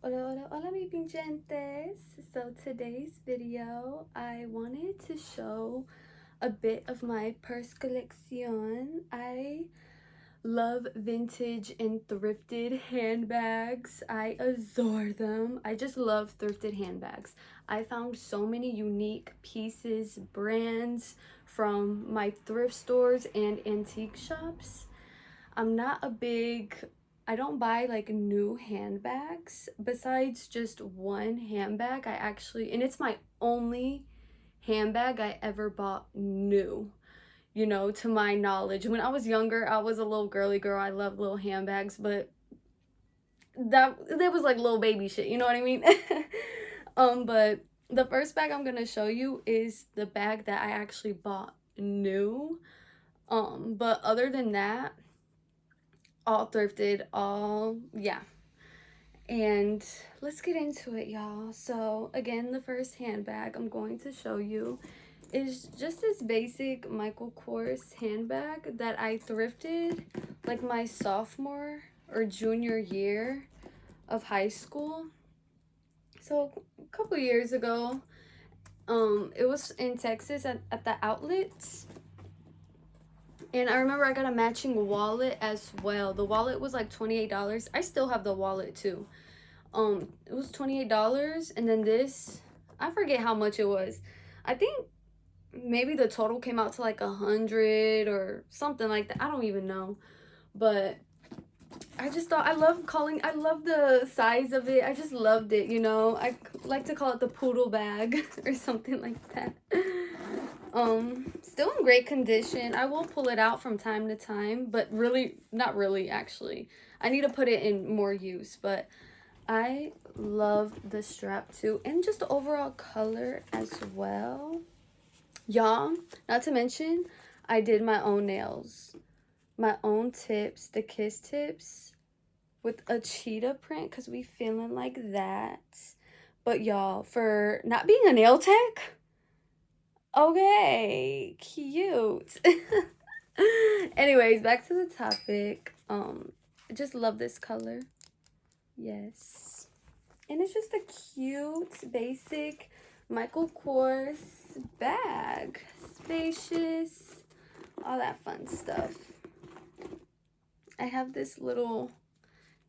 Hola, hola, hola, mi pinchentes. So today's video, I wanted to show a bit of my purse collection. I love vintage and thrifted handbags. I adore them. I just love thrifted handbags. I found so many unique pieces, brands from my thrift stores and antique shops. I'm not a big, I don't buy like new handbags besides just one handbag. I actually, and it's my only handbag I ever bought new, you know, to my knowledge. When I was younger, I was a little girly girl. I love little handbags, but that was like little baby shit, you know what I mean? But the first bag I'm gonna show you is the bag that I actually bought new. But other than that, all thrifted, all, yeah. And let's get into it, y'all. So again, the first handbag I'm going to show you is just this basic Michael Kors handbag that I thrifted like my sophomore or junior year of high school. So a couple years ago, it was in Texas at the outlets. And I remember I got a matching wallet as well. The wallet was like $28. I still have the wallet too. It was $28, and then this, I forget how much it was. I think maybe the total came out to like 100 or something like that. I don't even know. But I just thought, I love the size of it. I just loved it, you know. I like to call it the poodle bag or something like that. Still in great condition. I will pull it out from time to time, but really, not really actually. I need to put it in more use, but I love the strap too, and just the overall color as well. Y'all, not to mention, I did my own nails, my own tips, the kiss tips with a cheetah print because we feeling like that. But y'all, for not being a nail tech, okay, cute. Anyways, back to the topic. I just love this color. Yes. And it's just a cute, basic Michael Kors bag. Spacious, all that fun stuff. I have this little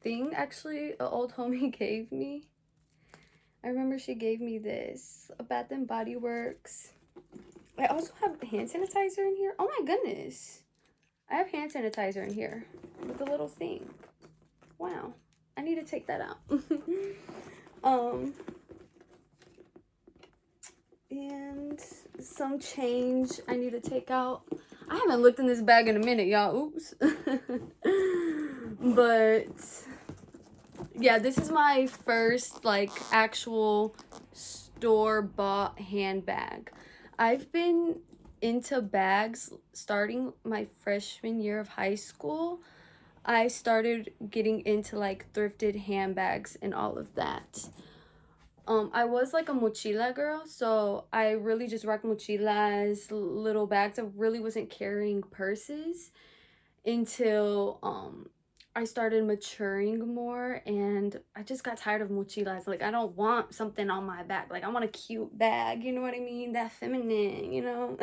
thing, actually, an old homie gave me. I remember she gave me this, a Bath and Body Works. I also have hand sanitizer in here. Oh my goodness. I have hand sanitizer in here with a little thing. Wow. I need to take that out. And some change I need to take out. I haven't looked in this bag in a minute, y'all. Oops. But yeah, this is my first like actual store-bought handbag. I've been into bags starting my freshman year of high school. I started getting into like thrifted handbags and all of that. I was like a mochila girl, so I really just rocked mochilas, little bags. I really wasn't carrying purses until I started maturing more, and I just got tired of mochilas. Like, I don't want something on my back. Like, I want a cute bag, you know what I mean? That feminine, you know?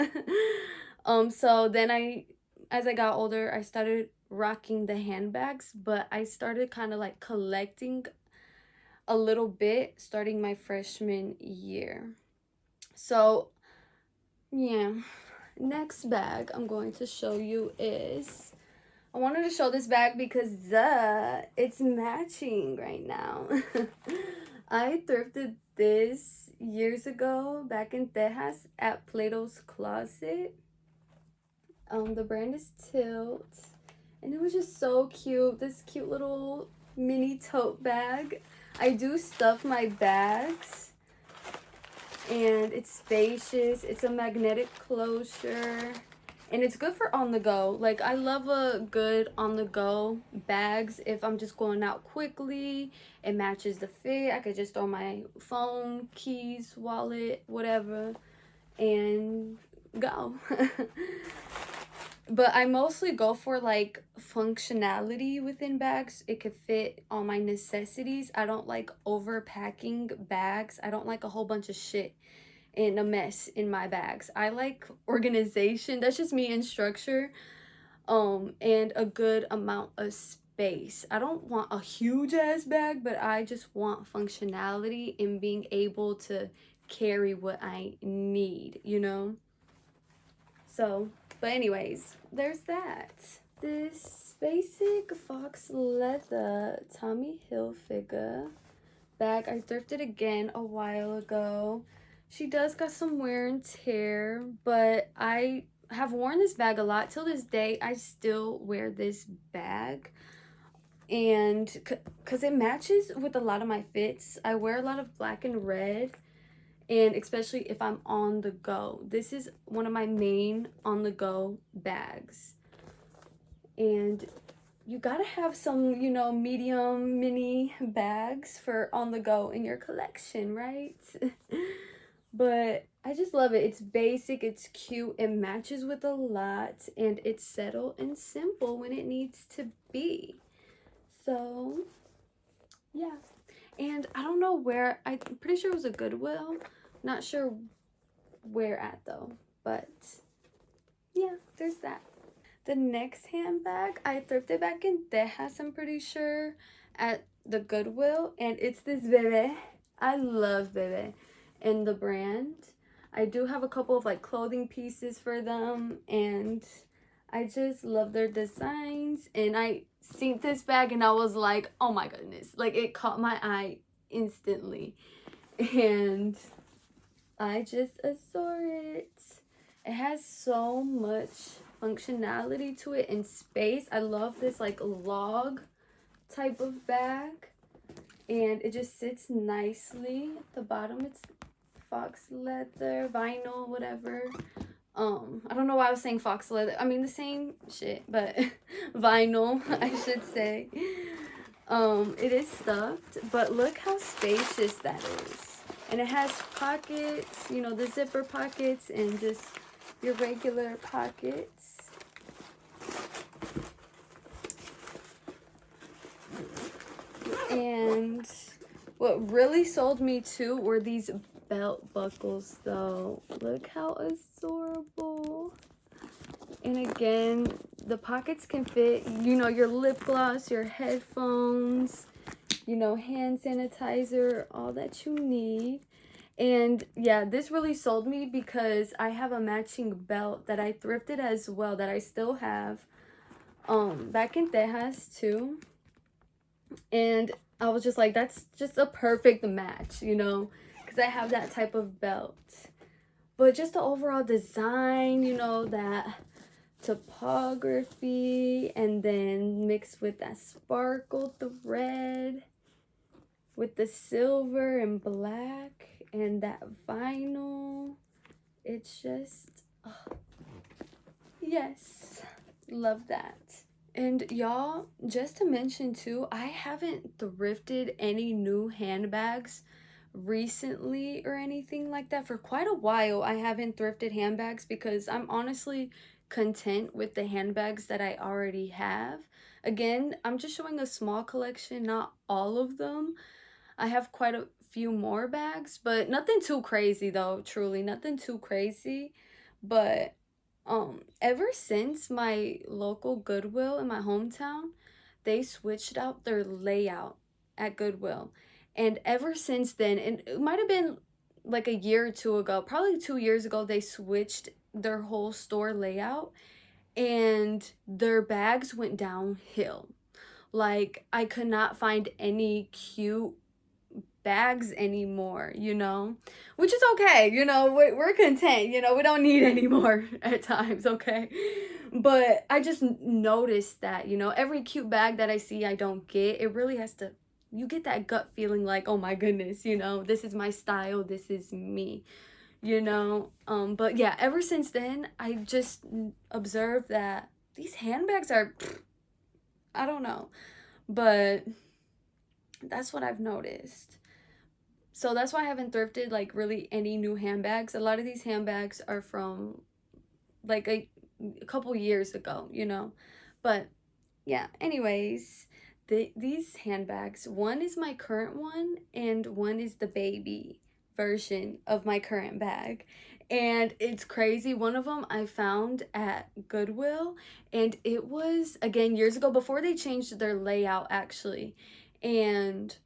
So then as I got older, I started rocking the handbags, but I started kind of like collecting a little bit starting my freshman year. So, yeah. Next bag I'm going to show you is, I wanted to show this bag because it's matching right now. I thrifted this years ago back in Texas at Plato's Closet. The brand is Tilt, and it was just so cute. This cute little mini tote bag. I do stuff my bags, and it's spacious. It's a magnetic closure, and it's good for on the go. Like, I love a good on the go bags. If I'm just going out quickly, it matches the fit. I could just throw my phone, keys, wallet, whatever, and go. But I mostly go for like functionality within bags. It could fit all my necessities. I don't like overpacking bags. I don't like a whole bunch of shit in a mess in my bags. I like organization. That's just me, and structure. And a good amount of space. I don't want a huge ass bag, but I just want functionality and being able to carry what I need, you know? So, but anyways, there's that. This basic fox leather Tommy Hilfiger bag I thrifted again a while ago. She does got some wear and tear, but I have worn this bag a lot. Till this day, I still wear this bag. And because it matches with a lot of my fits. I wear a lot of black and red, and especially if I'm on the go. This is one of my main on the go bags. And you gotta have some, you know, medium mini bags for on the go in your collection, right? But I just love it. It's basic, it's cute, it matches with a lot, and it's subtle and simple when it needs to be. So yeah. And I don't know where, I'm pretty sure it was a Goodwill. Not sure where at though, but yeah, there's that. The next handbag I thrifted back in Texas, I'm pretty sure, at the Goodwill, and it's this Bebe. I love Bebe and the brand. I do have a couple of like clothing pieces for them, and I just love their designs. And I seen this bag and I was like, oh my goodness, like it caught my eye instantly, and I just adore it. It has so much functionality to it and space. I love this like log type of bag, and it just sits nicely. At the bottom it's fox leather, vinyl, whatever. I don't know why I was saying fox leather. I mean the same shit, but vinyl, I should say. It is stuffed, but look how spacious that is. And it has pockets, you know, the zipper pockets and just your regular pockets. And what really sold me too were these belt buckles though. Look how adorable. And again, the pockets can fit, you know, your lip gloss, your headphones, you know, hand sanitizer, all that you need. And yeah, this really sold me because I have a matching belt that I thrifted as well that I still have back in Texas too. And I was just like, that's just a perfect match, you know, because I have that type of belt. But just the overall design, you know, that topography, and then mixed with that sparkle thread with the silver and black and that vinyl. It's just, oh, yes, love that. And y'all, just to mention too, I haven't thrifted any new handbags recently or anything like that. For quite a while I haven't thrifted handbags because I'm honestly content with the handbags that I already have. Again, I'm just showing a small collection, not all of them. I have quite a few more bags, but nothing too crazy though, truly nothing too crazy. But ever since my local Goodwill in my hometown, they switched out their layout at Goodwill. And ever since then, and it might have been like a year or two ago, probably 2 years ago, they switched their whole store layout and their bags went downhill. Like, I could not find any cute bags anymore, you know, which is okay, you know, we're content, you know, we don't need any more at times, okay? But I just noticed that, you know, every cute bag that I see I don't get. It really has to, you get that gut feeling like, oh my goodness, you know, this is my style, this is me, you know. But yeah, ever since then I just observed that these handbags are, I don't know, but that's what I've noticed. So that's why I haven't thrifted like really any new handbags. A lot of these handbags are from like a couple years ago, you know. But yeah, anyways, these handbags, one is my current one and one is the baby version of my current bag. And it's crazy. One of them I found at Goodwill, and it was, again, years ago, before they changed their layout actually. And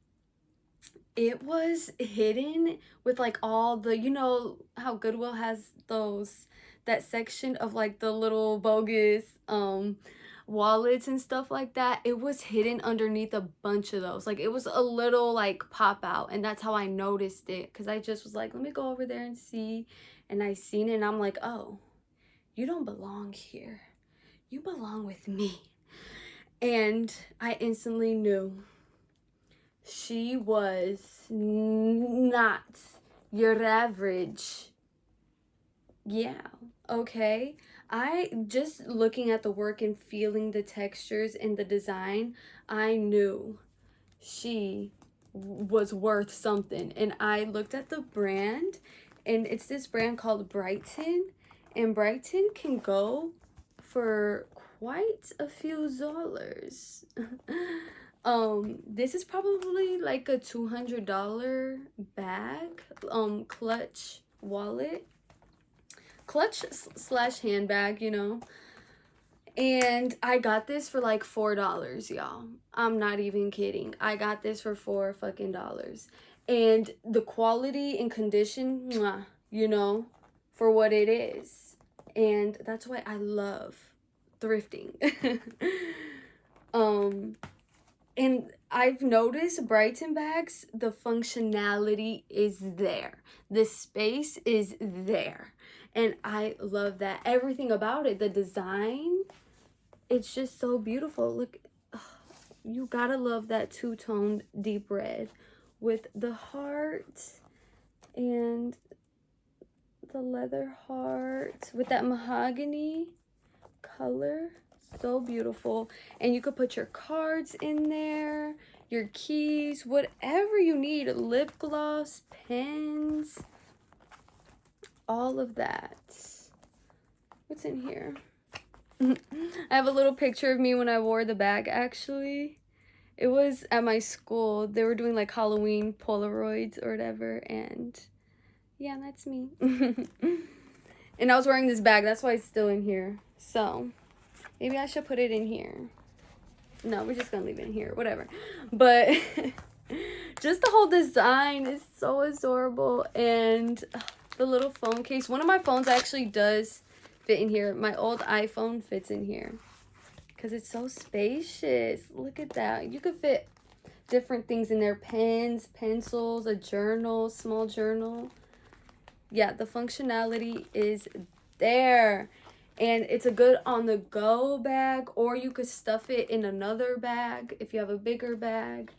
it was hidden with like all the, you know how Goodwill has those, that section of like the little bogus wallets and stuff like that. It was hidden underneath a bunch of those. Like it was a little like pop out, and that's how I noticed it, because I just was like, let me go over there and see. And I seen it and I'm like, oh, you don't belong here, you belong with me. And I instantly knew she was not your average. Yeah, okay. I just looking at the work and feeling the textures and the design, I knew she was worth something. And I looked at the brand, and it's this brand called Brighton, and Brighton can go for quite a few dollars. This is probably like a $200 bag, clutch wallet, clutch slash handbag, you know. And I got this for like $4, y'all. I'm not even kidding. I got this for $4 fucking dollars. And the quality and condition, mwah, you know, for what it is. And that's why I love thrifting. And I've noticed Brighton bags, the functionality is there. The space is there. And I love that. Everything about it, the design, it's just so beautiful. Look, you gotta love that two-toned deep red with the heart and the leather heart with that mahogany color. So beautiful. And you could put your cards in there, your keys, whatever you need, lip gloss, pens, all of that. What's in here? I have a little picture of me when I wore the bag, actually. It was at my school. They were doing like Halloween Polaroids or whatever, and yeah, that's me. And I was wearing this bag, that's why it's still in here. So maybe I should put it in here. No, we're just gonna leave it in here, whatever. But just the whole design is so adorable. And the little phone case, one of my phones actually does fit in here. My old iPhone fits in here because it's so spacious. Look at that. You could fit different things in there: pens, pencils, a journal, small journal. Yeah, the functionality is there. And it's a good on-the-go bag, or you could stuff it in another bag if you have a bigger bag.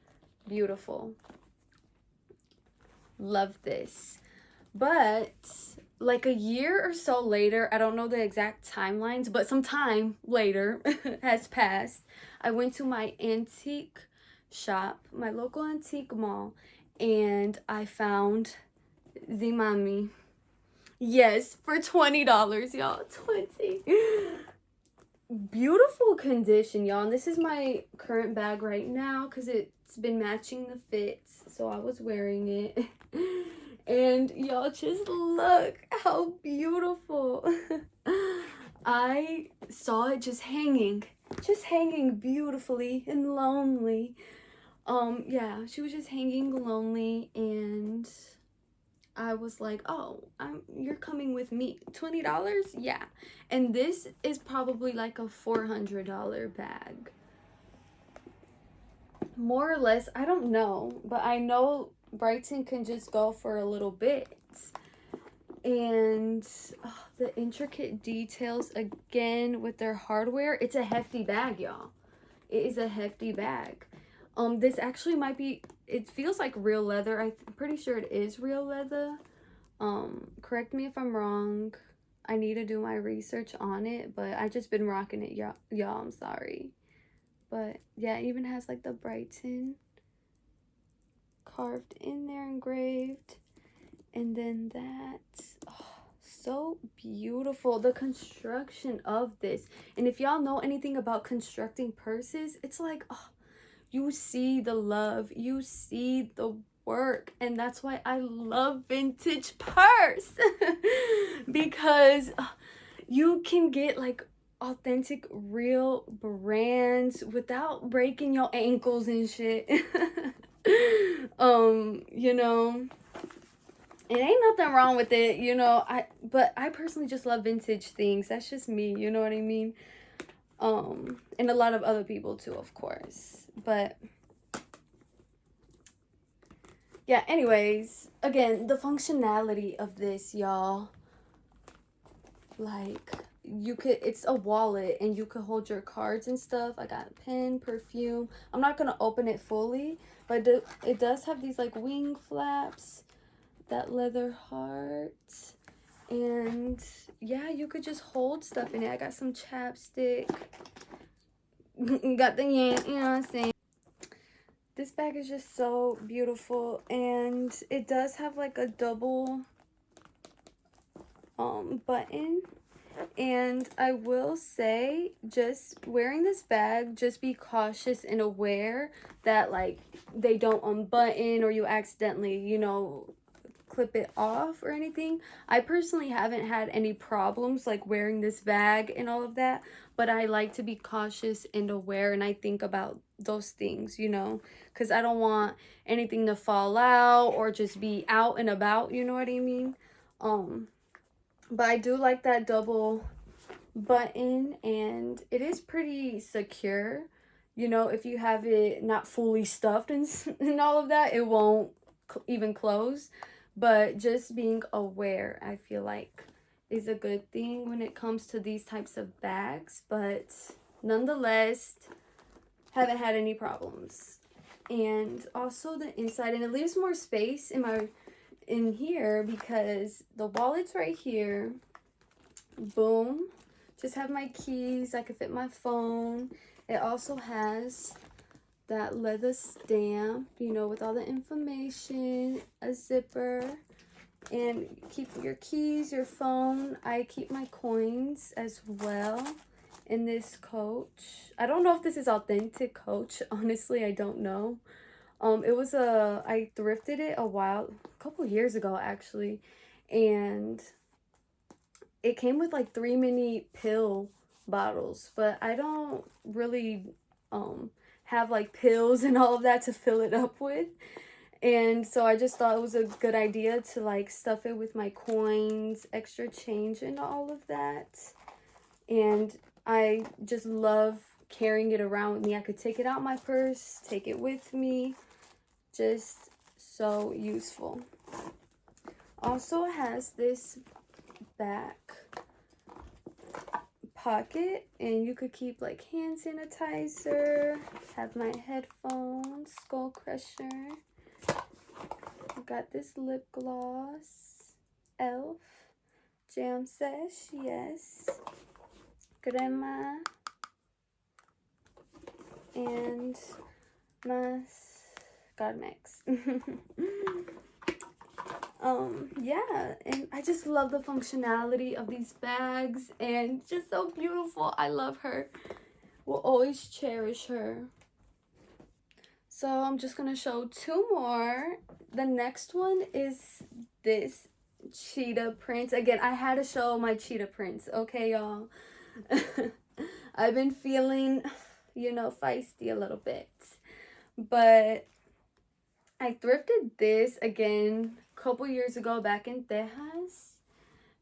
Beautiful. Love this. But like a year or so later, I don't know the exact timelines, but some time later has passed, I went to my antique shop, my local antique mall, and I found the Mami. Yes, for $20, y'all. 20. Beautiful condition, y'all. And this is my current bag right now because it's been matching the fits, so I was wearing it. And y'all, just look how beautiful. I saw it just hanging beautifully and lonely. Yeah, she was just hanging lonely, and I was like, oh, you're coming with me. $20? Yeah. And this is probably like a $400 bag. More or less, I don't know, but I know Brighton can just go for a little bit. And the intricate details again with their hardware. It's a hefty bag, y'all. It is a hefty bag. This actually might be, it feels like real leather. I'm pretty sure it is real leather. Correct me if I'm wrong. I need to do my research on it, but I just been rocking it, y'all. I'm sorry. But yeah, it even has like the Brighton carved in there, engraved. And then that, oh, so beautiful. The construction of this. And if y'all know anything about constructing purses, it's like, oh, you see the love, you see the work, and that's why I love vintage purse. Because you can get like authentic real brands without breaking your ankles and shit. You know, it ain't nothing wrong with it, you know. But I personally just love vintage things. That's just me, you know what I mean? And a lot of other people too, of course. But yeah, anyways, again, the functionality of this, y'all, like, you could, it's a wallet and you could hold your cards and stuff. I got a pen, perfume. I'm not gonna open it fully, but it does have these like wing flaps, that leather heart, and yeah, you could just hold stuff in it. I got some chapstick. Got the yan, you know what I'm saying? This bag is just so beautiful, and it does have like a double button. And I will say, just wearing this bag, just be cautious and aware that like they don't unbutton or you accidentally, you know, clip it off or anything. I personally haven't had any problems like wearing this bag and all of that, but I like to be cautious and aware, and I think about those things, you know, because I don't want anything to fall out or just be out and about, you know what I mean? But I do like that double button, and it is pretty secure. You know, if you have it not fully stuffed and, and all of that, it won't even close. But just being aware, I feel like, is a good thing when it comes to these types of bags. But nonetheless, haven't had any problems. And also the inside, and it leaves more space in here because the wallet's right here. Boom. Just have my keys. I could fit my phone. It also has that leather stamp, you know, with all the information, a zipper, and keep your keys, your phone. I keep my coins as well in this Coach. I don't know if this is authentic Coach. Honestly, I don't know. It was I thrifted it a couple years ago actually, and it came with like 3 mini pill bottles, but I don't really have like pills and all of that to fill it up with. And so I just thought it was a good idea to like stuff it with my coins, extra change, and all of that. And I just love carrying it around with me. I could take it out my purse, take it with me. Just so useful. Also has this back pocket, and you could keep like hand sanitizer. Have my headphones, Skull Crusher. Got this lip gloss, Elf, Jam Sesh, yes, crema, and my Godmex. Yeah, and I just love the functionality of these bags, and just so beautiful. I love her. Will always cherish her. So I'm just gonna show 2 more. The next one is this cheetah print. Again, I had to show my cheetah prints, okay, y'all? I've been feeling, you know, feisty a little bit, but I thrifted this again a couple years ago back in Texas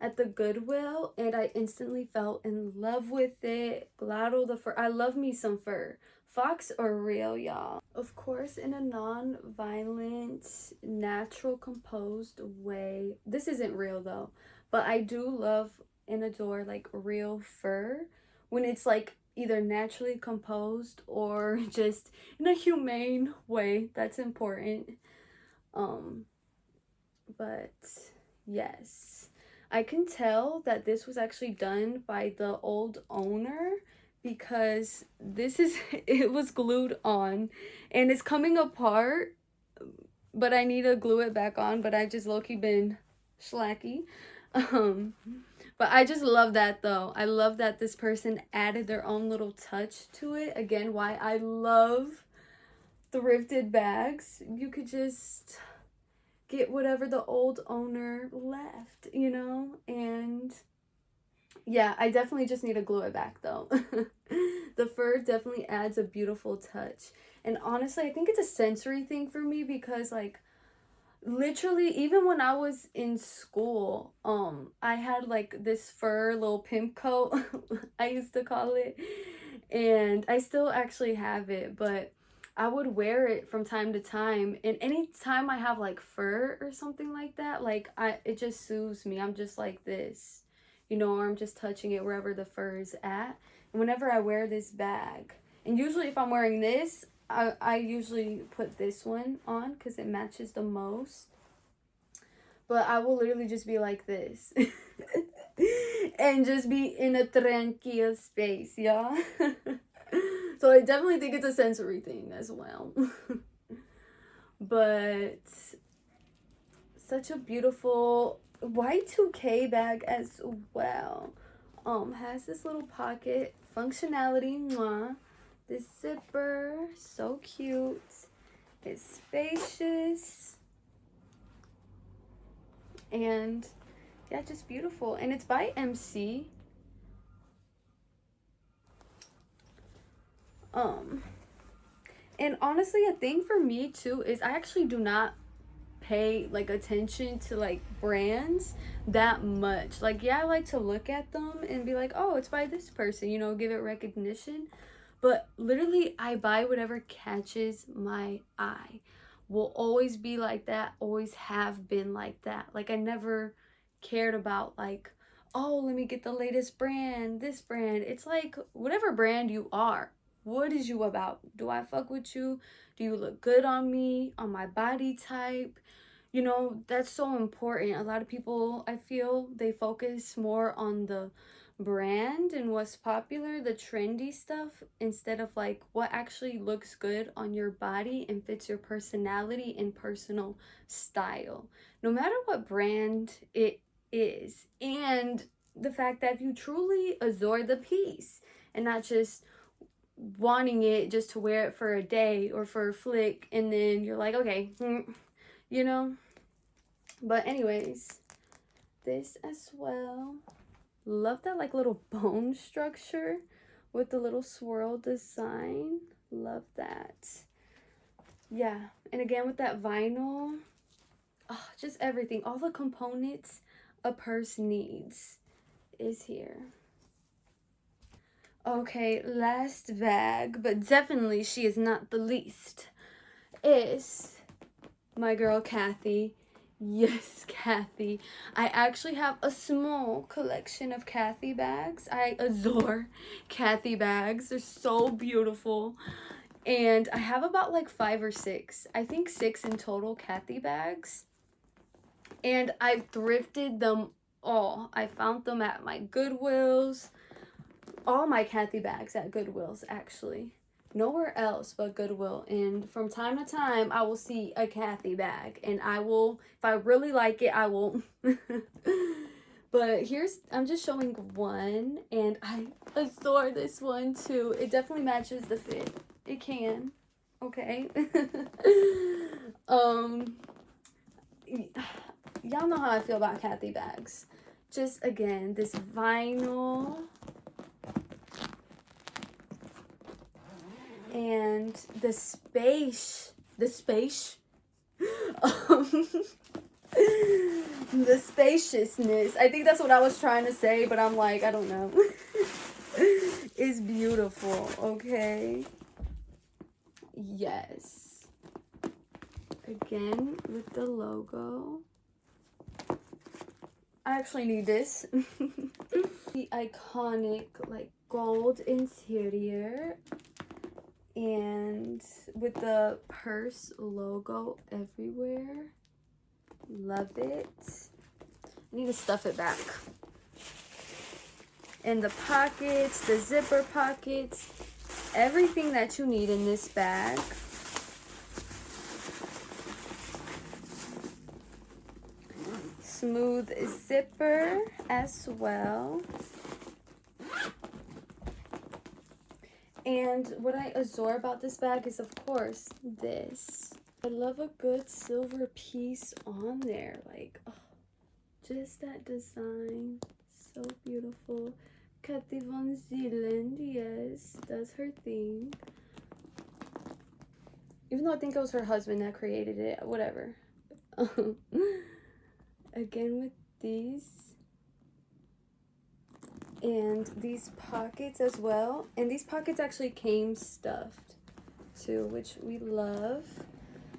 at the Goodwill, and I instantly fell in love with it. Glado the fur. I love me some fur. Fox or real, y'all. Of course, in a non-violent, natural, composed way. This isn't real though, but I do love and adore like real fur when it's like either naturally composed or just in a humane way. That's important. But yes, I can tell that this was actually done by the old owner, because it was glued on and it's coming apart, but I need to glue it back on, but I just low-key been slacky. Um, but I just love that though. I love that this person added their own little touch to it. Again, why I love thrifted bags. You could just get whatever the old owner left, you know? And yeah, I definitely just need to glue it back though. The fur definitely adds a beautiful touch. And honestly, I think it's a sensory thing for me because like literally even when I was in school, I had like this fur little pimp coat, I used to call it. And I still actually have it, but I would wear it from time to time. And anytime I have like fur or something like that, like it just soothes me. I'm just like this, you know, or I'm just touching it wherever the fur is at. And whenever I wear this bag, and usually if I'm wearing this, I usually put this one on because it matches the most. But I will literally just be like this. And just be in a tranquil space, yeah? So I definitely think it's a sensory thing as well. But such a beautiful Y2K bag as well. Has this little pocket functionality, mwah. This zipper, so cute. It's spacious. And yeah, just beautiful. And it's by MC. And honestly, a thing for me too is I actually do not pay like attention to like brands that much. Like, yeah, I like to look at them and be like, oh, it's by this person, you know, give it recognition. But literally, I buy whatever catches my eye. Will always be like that, always have been like that. Like, I never cared about, like, oh, let me get the latest brand, this brand. It's like, whatever brand you are, what is you about? Do I fuck with you? Do you look good on me, on my body type? You know, that's so important. A lot of people, I feel, they focus more on the brand and what's popular, the trendy stuff, instead of like what actually looks good on your body and fits your personality and personal style, no matter what brand it is. And the fact that if you truly adore the piece and not just wanting it just to wear it for a day or for a flick and then you're like, okay, you know. But anyways, this as well. Love that like little bone structure with the little swirl design. Love that. Yeah, and again with that vinyl, oh, just everything, all the components a purse needs is here. Okay, last bag, but definitely she is not the least, is my girl Kathy. Yes, Kathy. I actually have a small collection of Kathy bags. I adore Kathy bags. They're so beautiful. And I have about like 5 or 6. I think 6 in total Kathy bags. And I thrifted them all. I found them at my Goodwills. All my Kathy bags at Goodwills, actually. Nowhere else but Goodwill. And from time to time I will see a Kathy bag and I will, if I really like it, I will. But I'm just showing one and I adore this one too. It definitely matches the fit. It can. Okay. Y'all know how I feel about Kathy bags. Just again, this vinyl and the spaciousness, I think that's what I was trying to say, but I'm like, I don't know. Is beautiful. Okay, yes, again with the logo. I actually need this. The iconic like gold interior and with the purse logo everywhere. Love it. I need to stuff it back. And the pockets, the zipper pockets, everything that you need in this bag. smooth zipper as well. And what I adore about this bag is, of course, this. I love a good silver piece on there. Like, oh, just that design. So beautiful. Kathy Von Zealand, yes, does her thing. Even though I think it was her husband that created it, whatever. Again with these. And these pockets as well. And these pockets actually came stuffed too, which we love.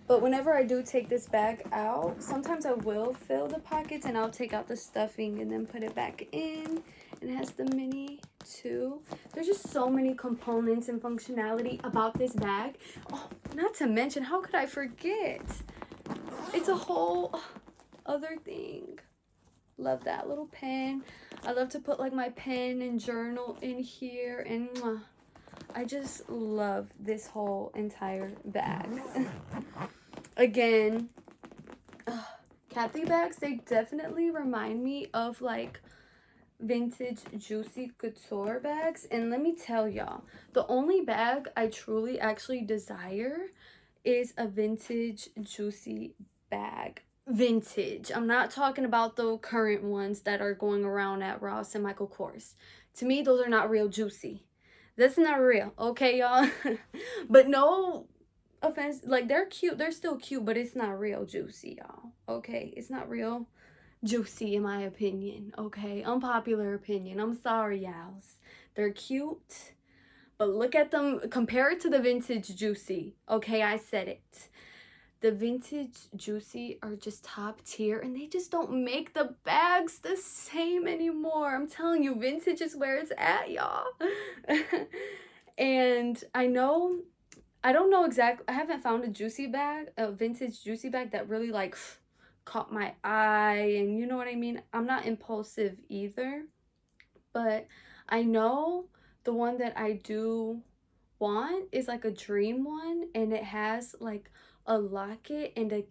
But whenever I do take this bag out, sometimes I will fill the pockets and I'll take out the stuffing and then put it back in. And it has the mini too. There's just so many components and functionality about this bag. Oh, not to mention, how could I forget? It's a whole other thing. Love that little pen. I love to put like my pen and journal in here, and I just love this whole entire bag. Again, Kathy bags, they definitely remind me of like vintage Juicy Couture bags. And let me tell y'all, the only bag I truly actually desire is a vintage Juicy bag. Vintage. I'm not talking about the current ones that are going around at Ross and Michael Kors. To me, those are not real Juicy. That's not real, okay, y'all? But no offense, like, they're cute. They're still cute, but it's not real Juicy, y'all. Okay? It's not real Juicy, in my opinion, okay? Unpopular opinion. I'm sorry, y'all. They're cute, but look at them. Compare it to the vintage Juicy, okay? I said it. The vintage Juicy are just top tier, and they just don't make the bags the same anymore. I'm telling you, vintage is where it's at, y'all. And I don't know exactly, I haven't found a vintage Juicy bag that really like caught my eye, and you know what I mean? I'm not impulsive either, but I know the one that I do want is like a dream one, and it has like a locket and a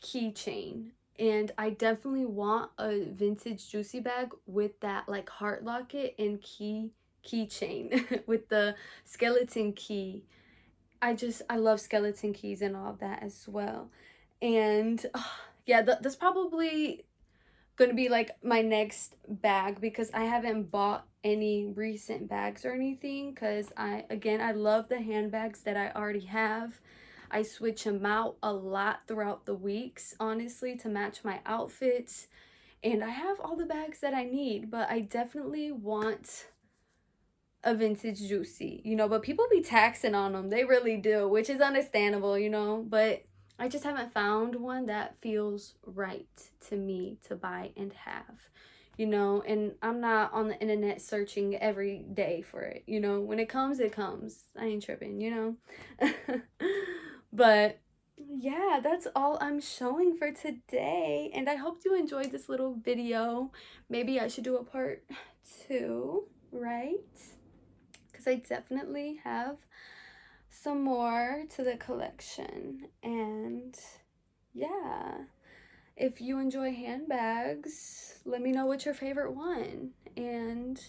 keychain, and I definitely want a vintage Juicy bag with that like heart locket and keychain with the skeleton key. I love skeleton keys and all of that as well. And yeah, that's probably gonna be like my next bag, because I haven't bought any recent bags or anything, because I love the handbags that I already have. I switch them out a lot throughout the weeks, honestly, to match my outfits, and I have all the bags that I need. But I definitely want a vintage Juicy, you know, but people be taxing on them. They really do, which is understandable, you know, but I just haven't found one that feels right to me to buy and have, you know. And I'm not on the internet searching every day for it, you know. When it comes, it comes. I ain't tripping, you know. But yeah, that's all I'm showing for today, and I hope you enjoyed this little video. Maybe I should do a part 2, right? Because I definitely have some more to the collection. And yeah, if you enjoy handbags, let me know what's your favorite one. And